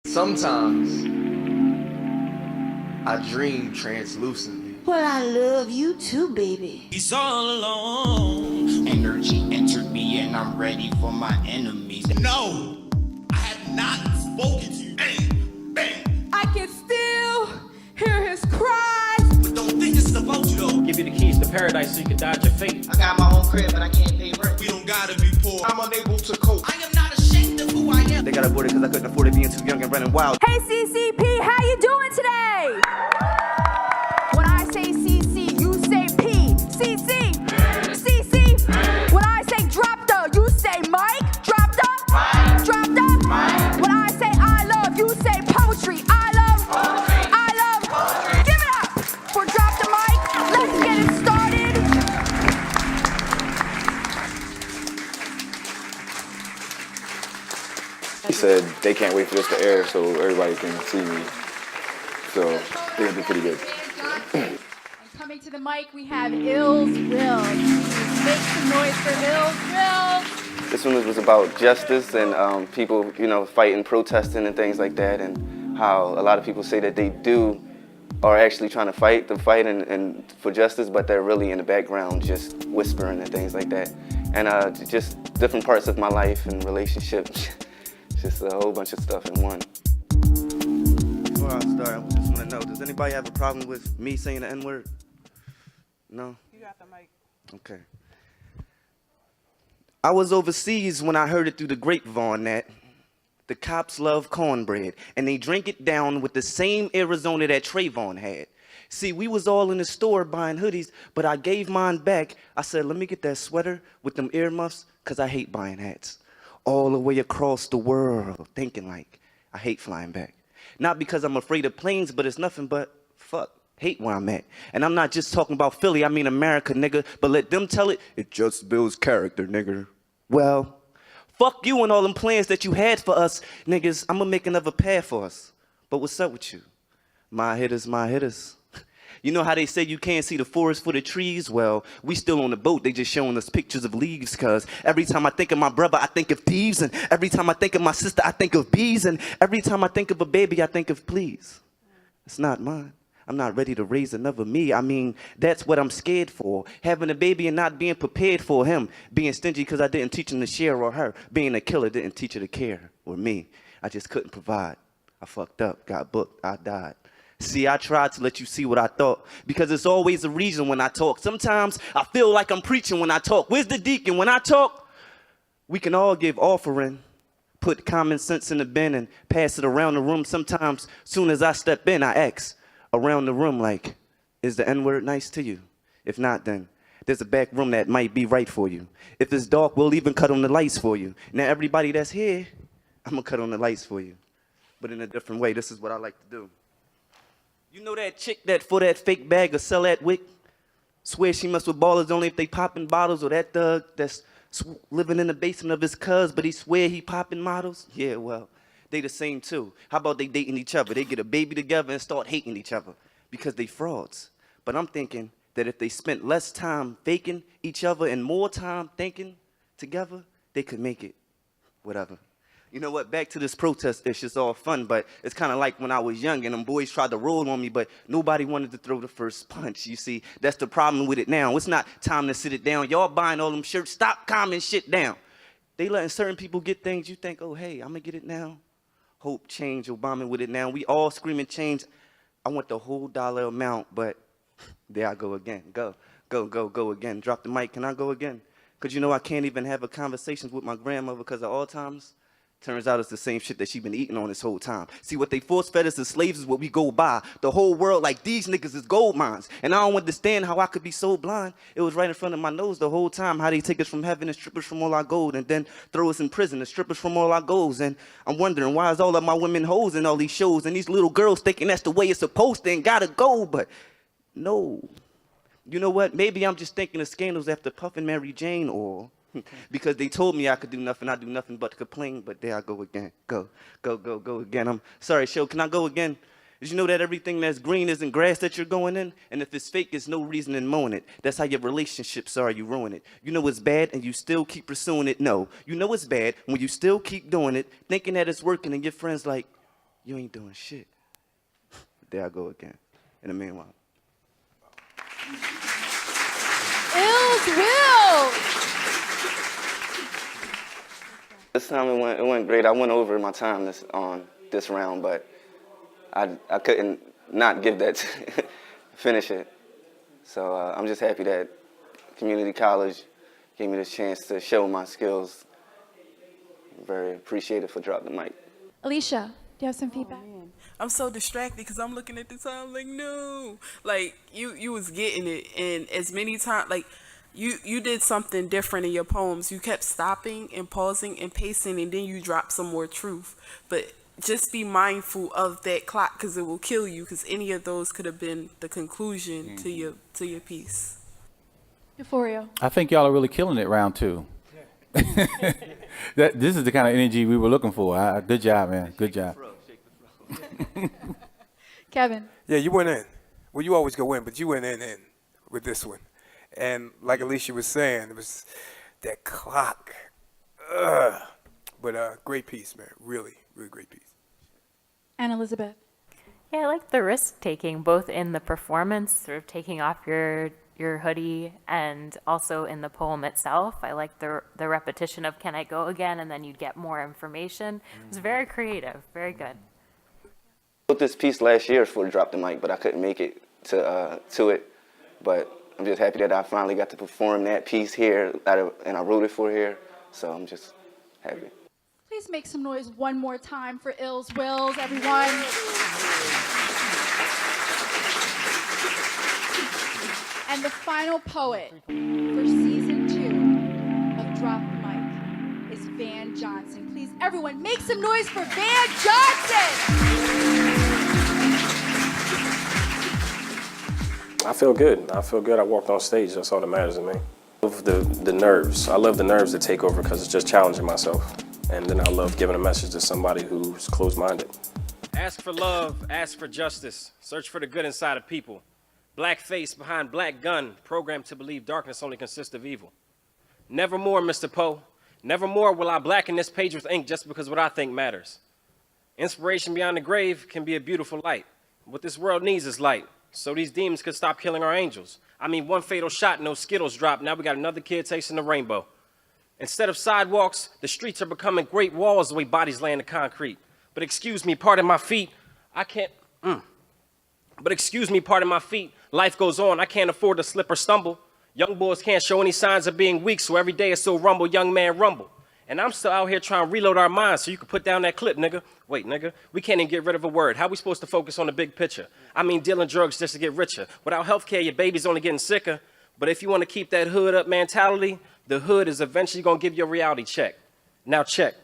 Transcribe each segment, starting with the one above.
Sometimes I dream translucently. Well, I love you too, baby. He's all alone. Energy entered me and I'm ready for my enemies. No, I have not spoken to you. Bang, bang. I can still hear his cries. But don't think this is about you though. Give you the keys to paradise so you can dodge your fate. I got my own crib, but I can't pay rent. We don't gotta be poor. I'm unable to cope. I am not ashamed of who I am. They got aborted because I couldn't afford it being too young and running wild. Hey CCP, how you doing today? When I say CC, you say P. CC, CC. When I say drop the, you say Mike. Drop the, drop the. When I say I love, you say poetry. I love, I love. Give it up for drop the mic. Let's get it started. He said they can't wait for this to air so everybody can see me. So they're gonna do pretty good. And coming to the mic, we have iLLzWiLLz. Make some noise for iLLzWiLLz. This one was about justice and people, you know, fighting, protesting and things like that, and how a lot of people say that they are actually trying to fight the fight and for justice, but they're really in the background just whispering and things like that. And just different parts of my life and relationships, just a whole bunch of stuff in one. Before I start, I just want to know, does anybody have a problem with me saying the N-word? No? You got the mic. Okay. I was overseas when I heard it through the grapevine that the cops love cornbread, and they drink it down with the same Arizona that Trayvon had. See, we was all in the store buying hoodies, but I gave mine back. I said, let me get that sweater with them earmuffs, because I hate buying hats. All the way across the world, thinking like, I hate flying back. Not because I'm afraid of planes, but it's nothing but, fuck, hate where I'm at. And I'm not just talking about Philly, I mean America, nigga. But let them tell it, it just builds character, nigga. Well, fuck you and all them plans that you had for us, niggas. I'm gonna make another path for us. But what's up with you? My hitters, my hitters. You know how they say you can't see the forest for the trees? Well, we still on the boat, they just showing us pictures of leaves, cause every time I think of my brother, I think of thieves, and every time I think of my sister, I think of bees, and every time I think of a baby, I think of please. It's not mine. I'm not ready to raise another me. I mean, that's what I'm scared for. Having a baby and not being prepared for him. Being stingy because I didn't teach him to share, or her. Being a killer didn't teach her to care, or me. I just couldn't provide. I fucked up, got booked, I died. See, I tried to let you see what I thought, because it's always a reason when I talk. Sometimes I feel like I'm preaching when I talk. Where's the deacon? When I talk, we can all give offering, put common sense in the bin and pass it around the room. Sometimes, soon as I step in, I ask around the room like, is the N-word nice to you? If not, then there's a back room that might be right for you. If it's dark, we'll even cut on the lights for you. Now, everybody that's here, I'm gonna cut on the lights for you, but in a different way. This is what I like to do. You know that chick that for that fake bag or sell that wick? Swear she must with ballers only if they popping bottles, or that thug that's living in the basement of his cuz, but he swear he popping models? Yeah, well, they the same too. How about they dating each other? They get a baby together and start hating each other because they frauds. But I'm thinking that if they spent less time faking each other and more time thinking together, they could make it. Whatever. You know what, back to this protest issue, it's all fun, but it's kind of like when I was young and them boys tried to roll on me, but nobody wanted to throw the first punch. You see, that's the problem with it now. It's not time to sit it down. Y'all buying all them shirts, stop calming shit down. They letting certain people get things, you think, oh, hey, I'm gonna get it now. Hope, change, Obama with it now. We all screaming change. I want the whole dollar amount, but there I go again. Go again. Drop the mic, can I go again? Because you know I can't even have a conversation with my grandmother because of Alzheimer's. Turns out it's the same shit that she been eating on this whole time. See, what they force fed us as slaves is what we go by. The whole world like these niggas is gold mines. And I don't understand how I could be so blind. It was right in front of my nose the whole time. How they take us from heaven and strip us from all our gold and then throw us in prison and strip us from all our goals. And I'm wondering, why is all of my women hoes in all these shows and these little girls thinking that's the way it's supposed to and gotta go? But no. You know what? Maybe I'm just thinking of scandals after puffing Mary Jane or... because they told me I could do nothing, I do nothing but complain, but there I go again. Go again. I'm sorry, show, can I go again? Did you know that everything that's green isn't grass that you're going in? And if it's fake, there's no reason in mowing it. That's how your relationships are, you ruin it. You know it's bad and you still keep pursuing it? No. You know it's bad when you still keep doing it, thinking that it's working and your friends like, you ain't doing shit. There I go again. In the meanwhile. iLLzWiLLz. This time it went great. I went over my time this round, but I couldn't not give that finish it. So I'm just happy that community college gave me this chance to show my skills. Very appreciative for dropping the mic. Alicia, do you have some feedback? I'm so distracted because I'm looking at the time like, no. Like, you was getting it, and as many times, like, you did something different in your poems. You kept stopping and pausing and pacing, and then you dropped some more truth. But just be mindful of that clock because it will kill you, because any of those could have been the conclusion to your piece. Euphoria. I think y'all are really killing it round two. This is the kind of energy we were looking for. Good job, man. Good job. Kevin. Yeah, you went in. Well, you always go in, but you went in with this one. And like Alicia was saying, it was that clock. But great piece, man. Really, really great piece. And Elizabeth. Yeah, I like the risk taking, both in the performance, sort of taking off your hoodie, and also in the poem itself. I like the repetition of "Can I go again?" and then you'd get more information. It was very creative, very good. I wrote this piece last year for Drop the Mic, but I couldn't make it to it. But I'm just happy that I finally got to perform that piece here, and I wrote it for here. So I'm just happy. Please make some noise one more time for iLLzWiLLz, everyone. And the final poet for season 2 of Drop the Mic is Van Johnson. Please, everyone, make some noise for Van Johnson! I feel good. I walked on stage. That's all that matters to me. I love the nerves. I love the nerves that take over because it's just challenging myself. And then I love giving a message to somebody who's closed-minded. Ask for love, ask for justice, search for the good inside of people. Black face behind black gun, programmed to believe darkness only consists of evil. Nevermore, Mr. Poe, nevermore will I blacken this page with ink just because what I think matters. Inspiration beyond the grave can be a beautiful light. What this world needs is light, so these demons could stop killing our angels. I mean, one fatal shot, no Skittles drop, now we got another kid tasting the rainbow. Instead of sidewalks, the streets are becoming great walls the way bodies lay in the concrete. But excuse me, pardon my feet, I can't, But excuse me, pardon my feet, life goes on, I can't afford to slip or stumble. Young boys can't show any signs of being weak, so every day it's so rumble, young man rumble. And I'm still out here trying to reload our minds so you can put down that clip, nigga. Wait, nigga, we can't even get rid of a word. How we supposed to focus on the big picture? I mean, dealing drugs just to get richer. Without healthcare, your baby's only getting sicker. But if you want to keep that hood up mentality, the hood is eventually going to give you a reality check. Now check.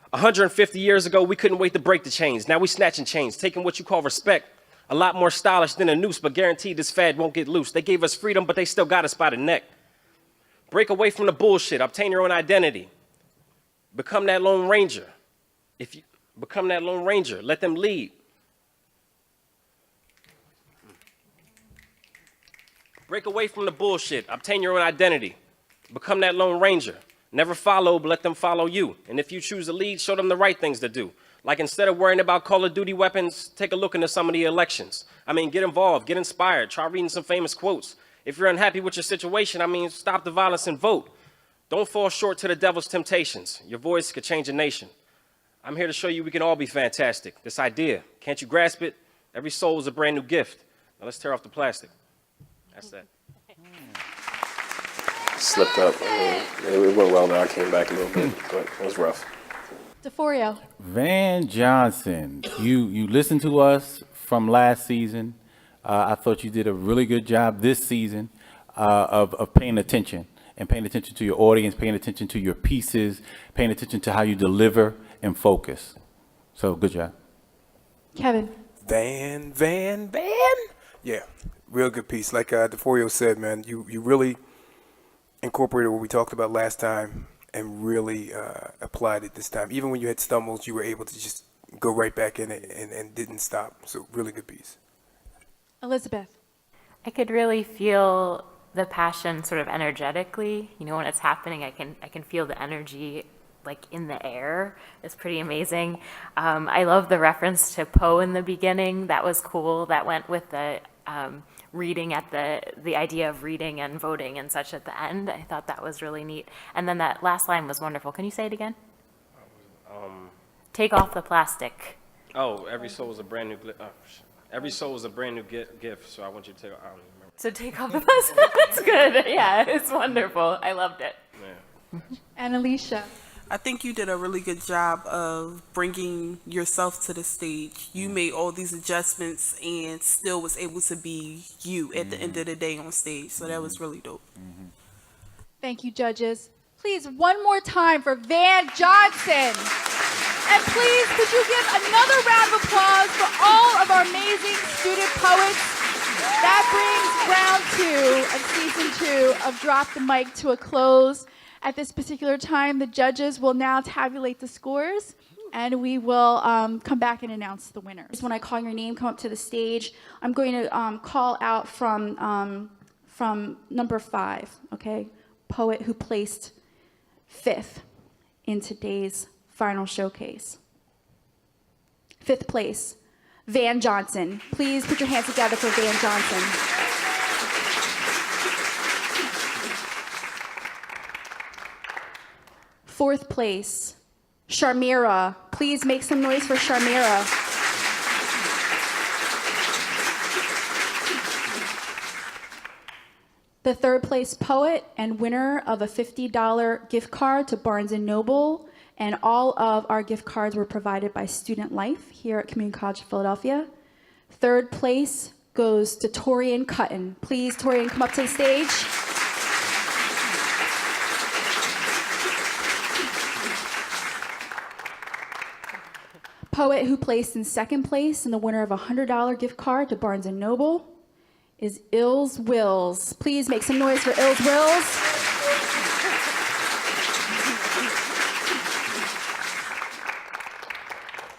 150 years ago, we couldn't wait to break the chains. Now we snatching chains, taking what you call respect. A lot more stylish than a noose, but guaranteed this fad won't get loose. They gave us freedom, but they still got us by the neck. Break away from the bullshit. Obtain your own identity. Become that Lone Ranger. If you become that Lone Ranger, let them lead. Break away from the bullshit. Obtain your own identity. Become that Lone Ranger. Never follow, but let them follow you. And if you choose to lead, show them the right things to do. Like instead of worrying about Call of Duty weapons, take a look into some of the elections. I mean, get involved, get inspired, try reading some famous quotes. If you're unhappy with your situation, I mean, stop the violence and vote. Don't fall short to the devil's temptations. Your voice could change a nation. I'm here to show you we can all be fantastic. This idea, can't you grasp it? Every soul is a brand new gift. Now let's tear off the plastic. That's that. Slipped up. It went well, though. I came back a little bit, but it was rough. DeForio. Van Johnson, you listened to us from last season. I thought you did a really good job this season of paying attention and paying attention to your audience, paying attention to your pieces, paying attention to how you deliver and focus. So good job. Kevin. Van. Yeah, real good piece. Like DeForio said, man, you really incorporated what we talked about last time and really applied it this time. Even when you had stumbles, you were able to just go right back in it and didn't stop. So really good piece. Elizabeth. I could really feel the passion sort of energetically. You know, when it's happening, I can feel the energy like in the air is pretty amazing. I love the reference to Poe in the beginning. That was cool. That went with the reading at the idea of reading and voting and such at the end. I thought that was really neat. And then that last line was wonderful. Can you say it again? Take off the plastic. Oh, every soul is a brand new every soul is a brand new gift. So I want you to take. I don't even remember. So take off the plastic. That's good. Yeah, it's wonderful. I loved it. Yeah. And Alicia. I think you did a really good job of bringing yourself to the stage. You made all these adjustments and still was able to be you at the end of the day on stage. So that was really dope. Thank you, judges. Please, one more time for Van Johnson. And please, could you give another round of applause for all of our amazing student poets? That brings round 2 of season 2 of Drop the Mic to a close. At this particular time, the judges will now tabulate the scores, and we will come back and announce the winners. When I call your name, come up to the stage. I'm going to call out from number 5, okay? Poet who placed 5th in today's final showcase. 5th place, Van Johnson. Please put your hands together for Van Johnson. Fourth place, Sharmira. Please make some noise for Sharmira. The 3rd place poet and winner of a $50 gift card to Barnes & Noble, and all of our gift cards were provided by Student Life here at Community College of Philadelphia. 3rd place goes to Torian Cutton. Please, Torian, come up to the stage. Poet who placed in 2nd place and the winner of a $100 gift card to Barnes & Noble is iLLzWiLLz. Please make some noise for iLLzWiLLz.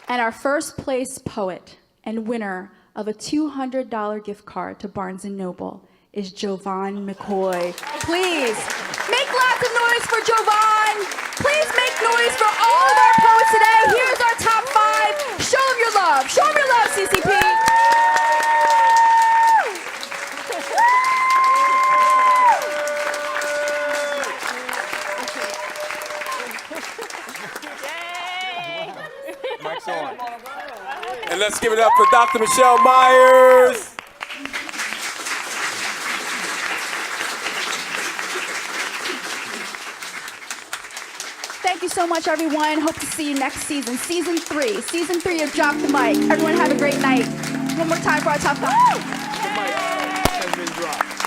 And our 1st place poet and winner of a $200 gift card to Barnes & Noble is Jovan McCoy. Please make lots of noise for Jovan. Please make noise for all of our poets today. Here's our top 5. Show them your love. Show them your love, CCP. Mike's on. And let's give it up for Dr. Michelle Myere. Thank you so much, everyone. Hope to see you next season. Season 3 of Drop the Mic. Everyone have a great night. One more time for our top 5. The mic has been dropped.